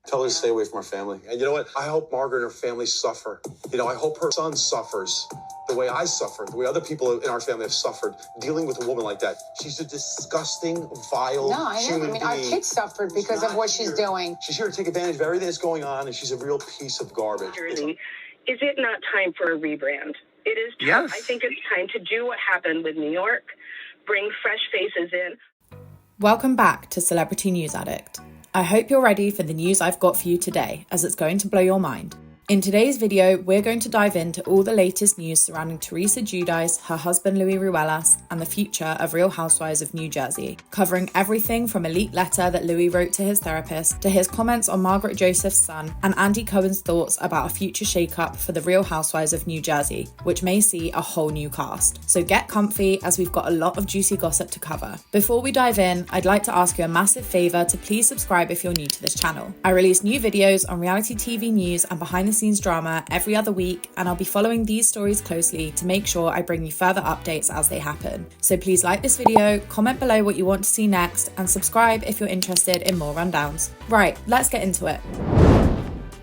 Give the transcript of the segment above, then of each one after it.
Tell her to stay away from our family. And you know what? I hope Margaret and her family suffer. I hope her son suffers the way I suffered, the way other people in our family have suffered dealing with a woman like that. She's a disgusting, vile human being. Our kids suffered because of what she's doing. She's here to take advantage of everything that's going on, and she's a real piece of garbage. Is it not time for a rebrand? It is time. Yes. I think it's time to do what happened with New York, bring fresh faces in. Welcome back to Celebrity News Addict. I hope you're ready for the news I've got for you today, as it's going to blow your mind. In today's video, we're going to dive into all the latest news surrounding Teresa Giudice, her husband Louie Ruelas, and the future of Real Housewives of New Jersey, covering everything from a leaked letter that Louie wrote to his therapist, to his comments on Margaret Josephs' son, and Andy Cohen's thoughts about a future shakeup for the Real Housewives of New Jersey, which may see a whole new cast. So get comfy, as we've got a lot of juicy gossip to cover. Before we dive in, I'd like to ask you a massive favour to please subscribe if you're new to this channel. I release new videos on reality TV news and behind-the-scenes drama every other week, and I'll be following these stories closely to make sure I bring you further updates as they happen. So please like this video, comment below what you want to see next, and subscribe if you're interested in more rundowns. Right, let's get into it.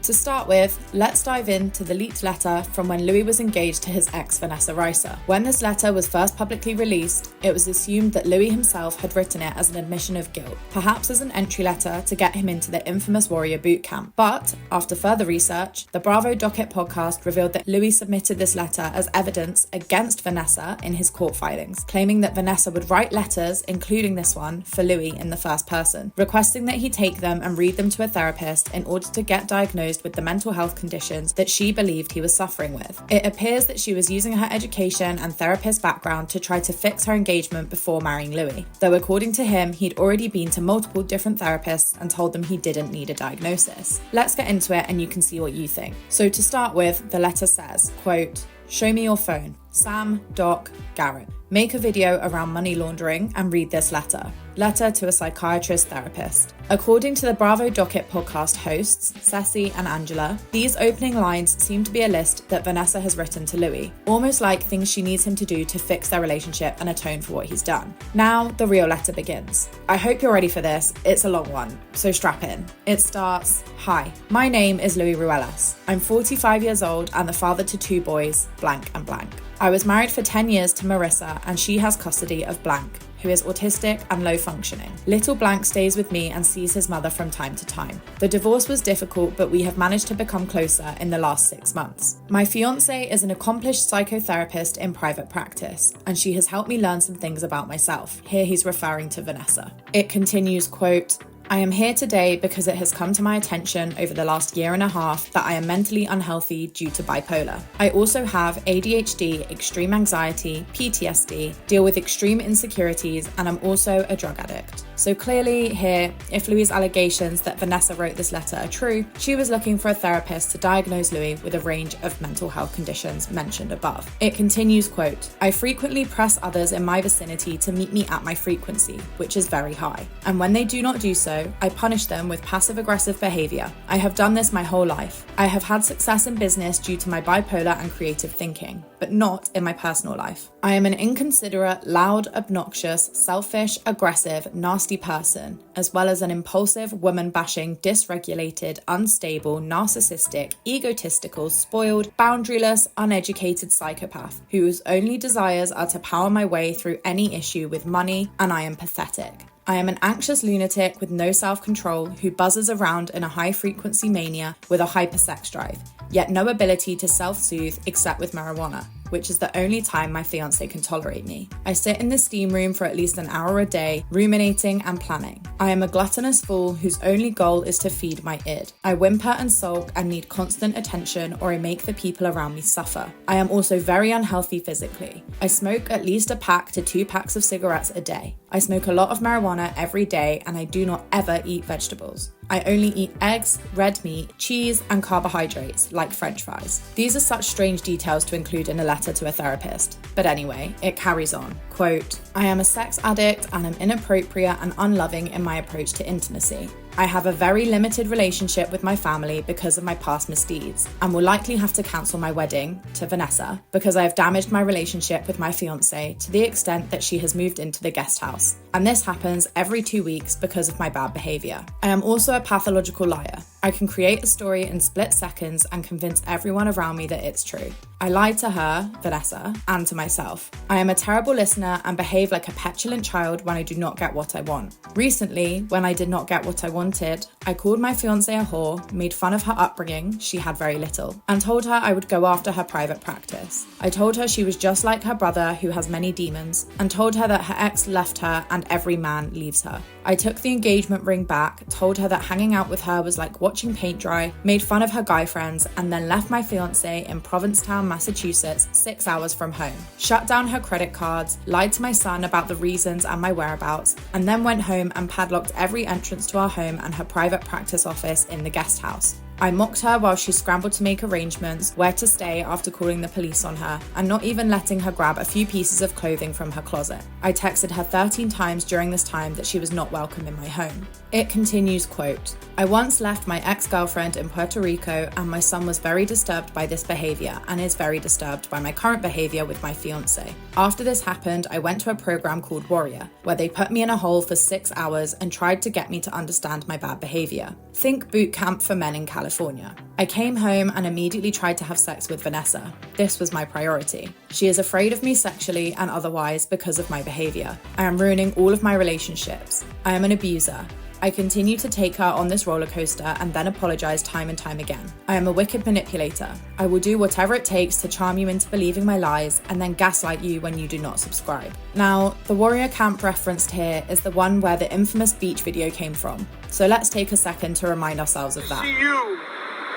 To start with, let's dive into the leaked letter from when Louie was engaged to his ex Vanessa Reiser. When this letter was first publicly released, it was assumed that Louie himself had written it as an admission of guilt, perhaps as an entry letter to get him into the infamous Warrior boot camp. But after further research, the Bravo Docket podcast revealed that Louie submitted this letter as evidence against Vanessa in his court filings, claiming that Vanessa would write letters, including this one, for Louie in the first person, requesting that he take them and read them to a therapist in order to get diagnosed with the mental health conditions that she believed he was suffering with. It appears that she was using her education and therapist background to try to fix her engagement before marrying Louie, though according to him, he'd already been to multiple different therapists and told them he didn't need a diagnosis. Let's get into it and you can see what you think. So to start with, the letter says, quote, "Show me your phone. Sam, Doc, Garrett. Make a video around money laundering and read this letter. Letter to a psychiatrist therapist." According to the Bravo Docket podcast hosts, Ceci and Angela, these opening lines seem to be a list that Vanessa has written to Louie, almost like things she needs him to do to fix their relationship and atone for what he's done. Now, the real letter begins. I hope you're ready for this. It's a long one, so strap in. It starts, "Hi, my name is Louie Ruelas. I'm 45 years old and the father to 2 boys, blank and blank. I was married for 10 years to Marissa and she has custody of blank, who is autistic and low functioning. Little blank stays with me and sees his mother from time to time. The divorce was difficult, but we have managed to become closer in the last 6 months. My fiance is an accomplished psychotherapist in private practice, and she has helped me learn some things about myself." Here he's referring to Vanessa. It continues, quote, "I am here today because it has come to my attention over the last year and a half that I am mentally unhealthy due to bipolar. I also have ADHD, extreme anxiety, PTSD, deal with extreme insecurities, and I'm also a drug addict." So clearly here, if Louie's allegations that Vanessa wrote this letter are true, she was looking for a therapist to diagnose Louie with a range of mental health conditions mentioned above. It continues, quote, "I frequently press others in my vicinity to meet me at my frequency, which is very high. And when they do not do so, I punish them with passive-aggressive behavior. I have done this my whole life. I have had success in business due to my bipolar and creative thinking, but not in my personal life. I am an inconsiderate, loud, obnoxious, selfish, aggressive, nasty person, as well as an impulsive, woman-bashing, dysregulated, unstable, narcissistic, egotistical, spoiled, boundaryless, uneducated psychopath whose only desires are to power my way through any issue with money, and I am pathetic. I am an anxious lunatic with no self-control who buzzes around in a high-frequency mania with a hyper-sex drive, yet no ability to self-soothe except with marijuana, which is the only time my fiancé can tolerate me. I sit in the steam room for at least an hour a day, ruminating and planning. I am a gluttonous fool whose only goal is to feed my id. I whimper and sulk and need constant attention, or I make the people around me suffer. I am also very unhealthy physically. I smoke at least a pack to 2 packs of cigarettes a day. I smoke a lot of marijuana every day, and I do not ever eat vegetables. I only eat eggs, red meat, cheese, and carbohydrates, like French fries. These are such strange details to include in a letter to a therapist. But anyway, it carries on. Quote, "I am a sex addict and am inappropriate and unloving in my approach to intimacy. I have a very limited relationship with my family because of my past misdeeds, and will likely have to cancel my wedding to Vanessa because I have damaged my relationship with my fiancé to the extent that she has moved into the guest house. And this happens every 2 weeks because of my bad behaviour. I am also a pathological liar. I can create a story in split seconds and convince everyone around me that it's true. I lied to her, Vanessa, and to myself. I am a terrible listener and behave like a petulant child when I do not get what I want. Recently, when I did not get what I wanted, I called my fiancée a whore, made fun of her upbringing, she had very little, and told her I would go after her private practice. I told her she was just like her brother who has many demons, and told her that her ex left her and every man leaves her. I took the engagement ring back, told her that hanging out with her was like watching paint dry, made fun of her guy friends, and then left my fiancé in Provincetown, Massachusetts, 6 hours from home. Shut down her credit cards, lied to my son about the reasons and my whereabouts, and then went home and padlocked every entrance to our home and her private practice office in the guest house. I mocked her while she scrambled to make arrangements where to stay after calling the police on her and not even letting her grab a few pieces of clothing from her closet. I texted her 13 times during this time that she was not welcome in my home. It continues, quote, I once left my ex-girlfriend in Puerto Rico and my son was very disturbed by this behavior and is very disturbed by my current behavior with my fiance. After this happened, I went to a program called Warrior, where they put me in a hole for 6 hours and tried to get me to understand my bad behavior. Think boot camp for men in California. I came home and immediately tried to have sex with Vanessa. This was my priority. She is afraid of me sexually and otherwise because of my behavior. I am ruining all of my relationships. I am an abuser. I continue to take her on this roller coaster and then apologize time and time again. I am a wicked manipulator. I will do whatever it takes to charm you into believing my lies and then gaslight you when you do not subscribe. Now, the Warrior Camp referenced here is the one where the infamous beach video came from. So let's take a second to remind ourselves of that. See you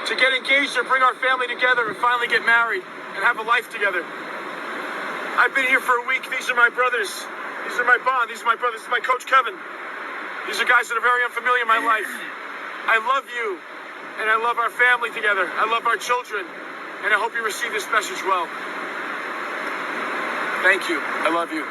to get engaged or bring our family together and finally get married and have a life together. I've been here for a week. These are my brothers. These are my bond. These are my brothers. This is my coach, Kevin. These are guys that are very unfamiliar in my life. I love you, and I love our family together. I love our children, and I hope you receive this message well. Thank you. I love you.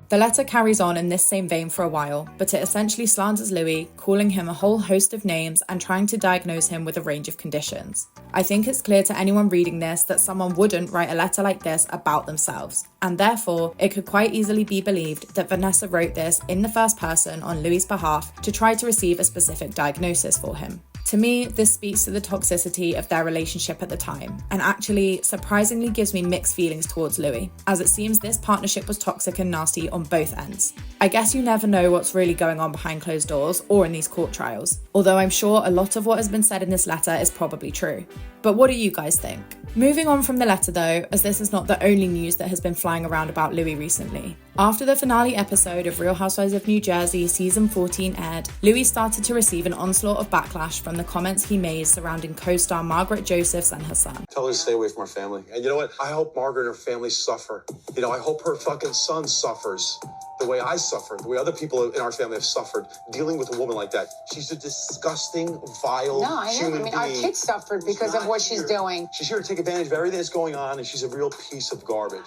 The letter carries on in this same vein for a while, but it essentially slanders Louie, calling him a whole host of names and trying to diagnose him with a range of conditions. I think it's clear to anyone reading this that someone wouldn't write a letter like this about themselves, and therefore it could quite easily be believed that Vanessa wrote this in the first person on Louie's behalf to try to receive a specific diagnosis for him. To me, this speaks to the toxicity of their relationship at the time, and actually surprisingly gives me mixed feelings towards Louie, as it seems this partnership was toxic and nasty on both ends. I guess you never know what's really going on behind closed doors or in these court trials, although I'm sure a lot of what has been said in this letter is probably true. But what do you guys think? Moving on from the letter though, as this is not the only news that has been flying around about Louie recently. After the finale episode of Real Housewives of New Jersey season 14 aired, Louie started to receive an onslaught of backlash from the comments he made surrounding co-star Margaret Josephs and her son. Tell her to stay away from her family. And you know what? I hope Margaret and her family suffer. You know, I hope her fucking son suffers the way I suffered, the way other people in our family have suffered dealing with a woman like that. She's a disgusting, vile human being. Our kids suffered because of what she's doing. She's here to take advantage of everything that's going on, and she's a real piece of garbage.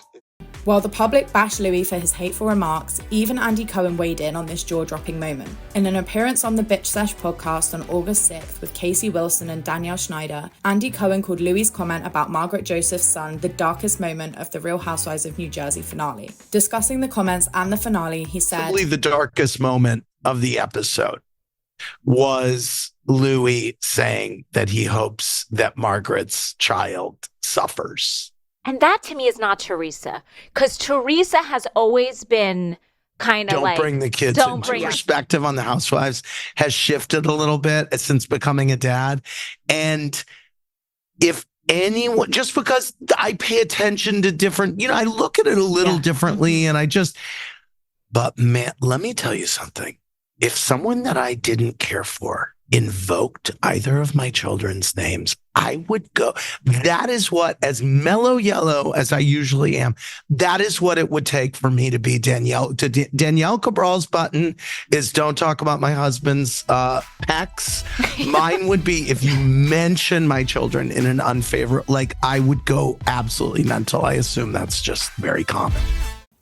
While the public bashed Louie for his hateful remarks, even Andy Cohen weighed in on this jaw-dropping moment. In an appearance on the Bitch Sesh podcast on August 6th with Casey Wilson and Danielle Schneider, Andy Cohen called Louie's comment about Margaret Josephs' son the darkest moment of the Real Housewives of New Jersey finale. Discussing the comments and the finale, he said, probably the darkest moment of the episode was Louie saying that he hopes that Margaret's child suffers. And that to me is not Teresa, because Teresa has always been kind of like, don't bring the kids into perspective on the Housewives has shifted a little bit since becoming a dad. And if anyone, just because I pay attention to different, I look at it a little differently but man, let me tell you something. If someone that I didn't care for invoked either of my children's names, I would go. That is what, as mellow yellow as I usually am, that is what it would take for me to be Danielle. Danielle Cabral's button is don't talk about my husband's pecs. Mine would be if you mention my children in an unfavorable, I would go absolutely mental. I assume that's just very common.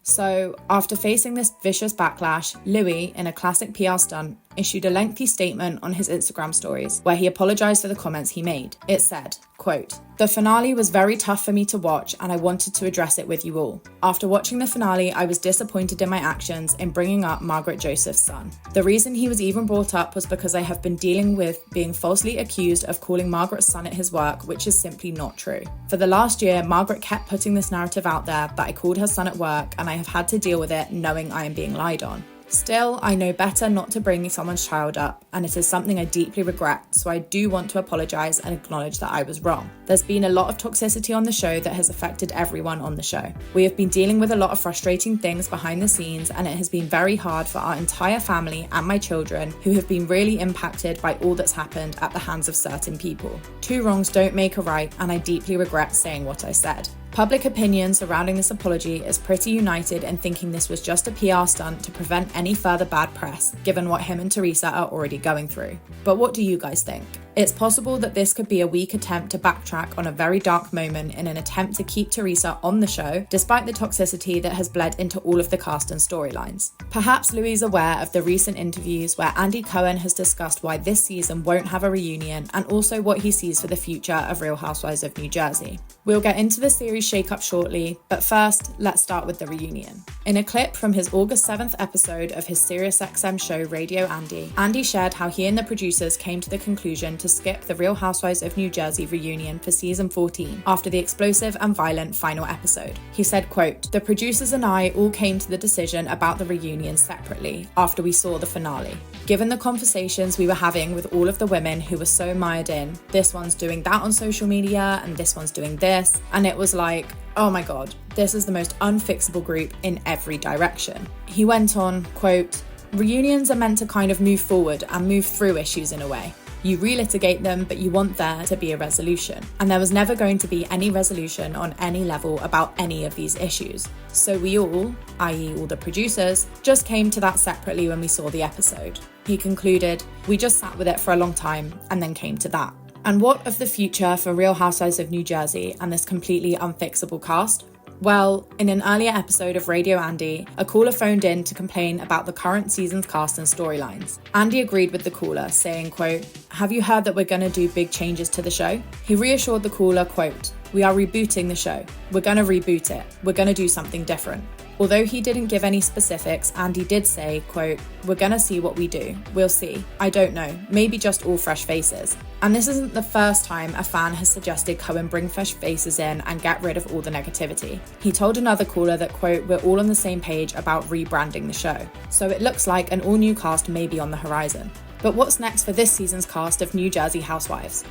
So, after facing this vicious backlash, Louie, in a classic PR stunt, issued a lengthy statement on his Instagram stories where he apologised for the comments he made. It said, quote, "The finale was very tough for me to watch and I wanted to address it with you all. After watching the finale, I was disappointed in my actions in bringing up Margaret Josephs' son. The reason he was even brought up was because I have been dealing with being falsely accused of calling Margaret's son at his work, which is simply not true. For the last year, Margaret kept putting this narrative out there that I called her son at work and I have had to deal with it knowing I am being lied on. Still, I know better not to bring someone's child up, and it is something I deeply regret, so I do want to apologise and acknowledge that I was wrong. There's been a lot of toxicity on the show that has affected everyone on the show. We have been dealing with a lot of frustrating things behind the scenes, and it has been very hard for our entire family and my children, who have been really impacted by all that's happened at the hands of certain people. Two wrongs don't make a right, and I deeply regret saying what I said. Public opinion surrounding this apology is pretty united in thinking this was just a PR stunt to prevent any further bad press, given what him and Teresa are already going through. But what do you guys think? It's possible that this could be a weak attempt to backtrack on a very dark moment in an attempt to keep Teresa on the show, despite the toxicity that has bled into all of the cast and storylines. Perhaps Louie is aware of the recent interviews where Andy Cohen has discussed why this season won't have a reunion and also what he sees for the future of Real Housewives of New Jersey. We'll get into the series shake-up shortly, but first, let's start with the reunion. In a clip from his August 7th episode of his SiriusXM show Radio Andy, Andy shared how he and the producers came to the conclusion to skip the Real Housewives of New Jersey reunion for season 14 after the explosive and violent final episode. He said, quote, "The producers and I all came to the decision about the reunion separately after we saw the finale. Given the conversations we were having with all of the women who were so mired in, this one's doing that on social media and this one's doing this, and it was like, oh my god, this is the most unfixable group in every direction." He went on, quote, "Reunions are meant to kind of move forward and move through issues in a way. You relitigate them, but you want there to be a resolution. And there was never going to be any resolution on any level about any of these issues. So we all, i.e. all the producers, just came to that separately when we saw the episode." He concluded, "We just sat with it for a long time and then came to that." And what of the future for Real Housewives of New Jersey and this completely unfixable cast? Well, in an earlier episode of Radio Andy, a caller phoned in to complain about the current season's cast and storylines. Andy agreed with the caller, saying, quote, "Have you heard that we're going to do big changes to the show?" He reassured the caller, quote, "We are rebooting the show. We're going to reboot it. We're going to do something different." Although he didn't give any specifics, Andy did say, quote, "We're gonna see what we do. We'll see. I don't know. Maybe just all fresh faces." And this isn't the first time a fan has suggested Cohen bring fresh faces in and get rid of all the negativity. He told another caller that, quote, "We're all on the same page about rebranding the show. So it looks like an all-new cast may be on the horizon." But what's next for this season's cast of New Jersey Housewives?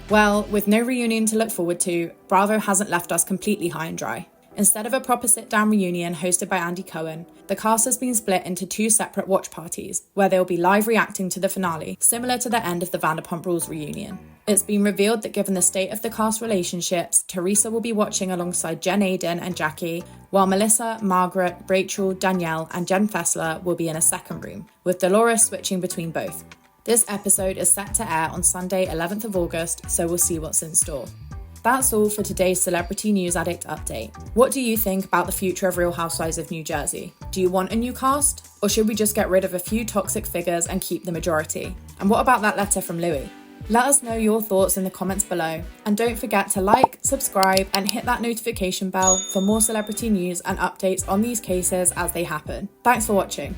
Well, with no reunion to look forward to, Bravo hasn't left us completely high and dry. Instead of a proper sit-down reunion hosted by Andy Cohen, the cast has been split into two separate watch parties, where they'll be live reacting to the finale, similar to the end of the Vanderpump Rules reunion. It's been revealed that given the state of the cast relationships, Teresa will be watching alongside Jen Aiden and Jackie, while Melissa, Margaret, Rachel, Danielle, and Jen Fessler will be in a second room, with Dolores switching between both. This episode is set to air on Sunday, 11th of August, so we'll see what's in store. That's all for today's Celebrity News Addict update. What do you think about the future of Real Housewives of New Jersey? Do you want a new cast? Or should we just get rid of a few toxic figures and keep the majority? And what about that letter from Louie? Let us know your thoughts in the comments below. And don't forget to like, subscribe, and hit that notification bell for more celebrity news and updates on these cases as they happen. Thanks for watching.